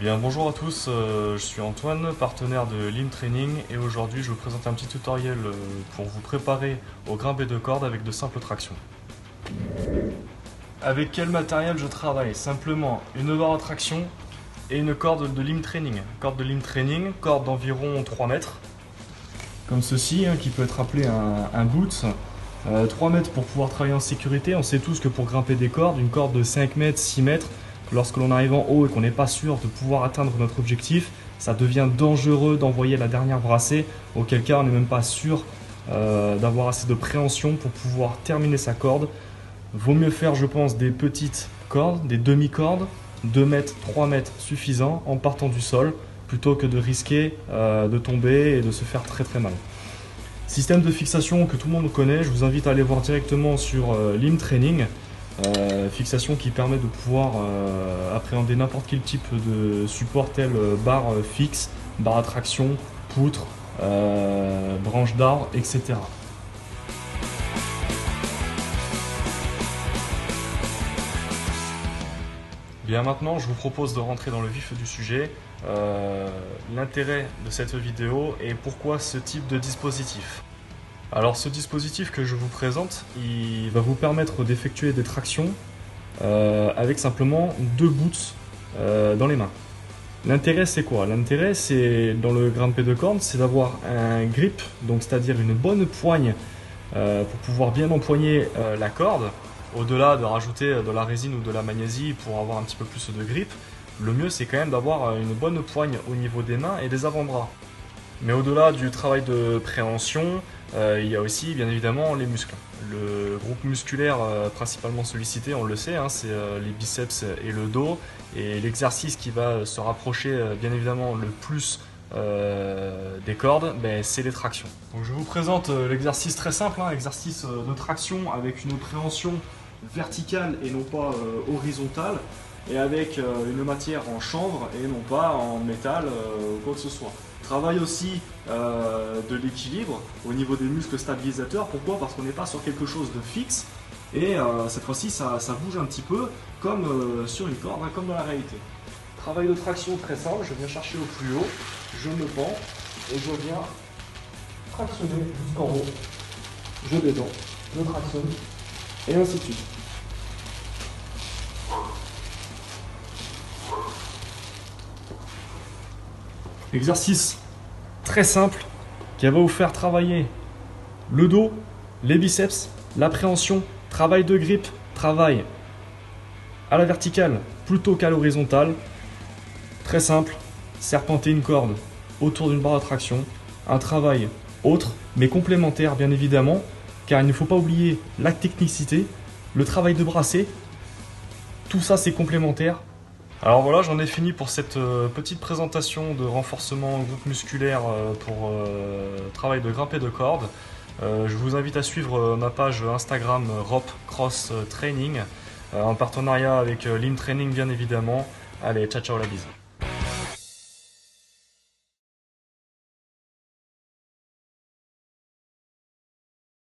Bien, bonjour à tous, je suis Antoine, partenaire de Lim Training et aujourd'hui je vous présente un petit tutoriel pour vous préparer au grimpé de corde avec de simples tractions. Avec quel matériel je travaille? Simplement une barre à traction et une corde de Lim Training. Corde de Lim Training, corde d'environ 3 mètres, comme ceci, qui peut être appelé un boot. 3 mètres pour pouvoir travailler en sécurité. On sait tous que pour grimper des cordes, une corde de 5 mètres, 6 mètres, lorsque l'on arrive en haut et qu'on n'est pas sûr de pouvoir atteindre notre objectif, ça devient dangereux d'envoyer la dernière brassée, auquel cas on n'est même pas sûr d'avoir assez de préhension pour pouvoir terminer sa corde. Vaut mieux faire, je pense, des petites cordes, des demi-cordes, 2 mètres, 3 mètres suffisant en partant du sol, plutôt que de risquer de tomber et de se faire très très mal. Système de fixation que tout le monde connaît, je vous invite à aller voir directement sur Lim Training. Fixation qui permet de pouvoir appréhender n'importe quel type de support tel barre fixe, barre à traction, poutre, branche d'arbre, etc. Bien, maintenant je vous propose de rentrer dans le vif du sujet, l'intérêt de cette vidéo et pourquoi ce type de dispositif. Alors ce dispositif que je vous présente, il va vous permettre d'effectuer des tractions avec simplement 2 boots dans les mains. L'intérêt c'est quoi? L'intérêt c'est dans le grimpé de corde, c'est d'avoir un grip, donc c'est-à-dire une bonne poigne pour pouvoir bien empoigner la corde. Au-delà de rajouter de la résine ou de la magnésie pour avoir un petit peu plus de grip, le mieux c'est quand même d'avoir une bonne poigne au niveau des mains et des avant-bras. Mais au-delà du travail de préhension, il y a aussi bien évidemment les muscles. Le groupe musculaire principalement sollicité, on le sait, c'est les biceps et le dos. Et l'exercice qui va se rapprocher bien évidemment le plus des cordes, c'est les tractions. Donc je vous présente l'exercice très simple, exercice de traction avec une préhension verticale et non pas horizontale, et avec une matière en chanvre et non pas en métal ou quoi que ce soit. Travaille aussi de l'équilibre au niveau des muscles stabilisateurs. Pourquoi? Parce qu'on n'est pas sur quelque chose de fixe et cette fois-ci ça bouge un petit peu comme sur une corde, comme dans la réalité. Travail de traction très simple, je viens chercher au plus haut, je me pends et je viens tractionner jusqu'en haut. Je détends, je tractionne et ainsi de suite. Exercice très simple qui va vous faire travailler le dos, les biceps, l'appréhension, travail de grip, travail à la verticale plutôt qu'à l'horizontale. Très simple, serpenter une corde autour d'une barre à traction, un travail autre mais complémentaire bien évidemment, car il ne faut pas oublier la technicité, le travail de brassé, tout ça c'est complémentaire. Alors voilà, j'en ai fini pour cette petite présentation de renforcement groupe musculaire pour travail de grimpé de corde. Je vous invite à suivre ma page Instagram Rope Cross Training en partenariat avec Lim Training bien évidemment. Allez, ciao ciao la bise.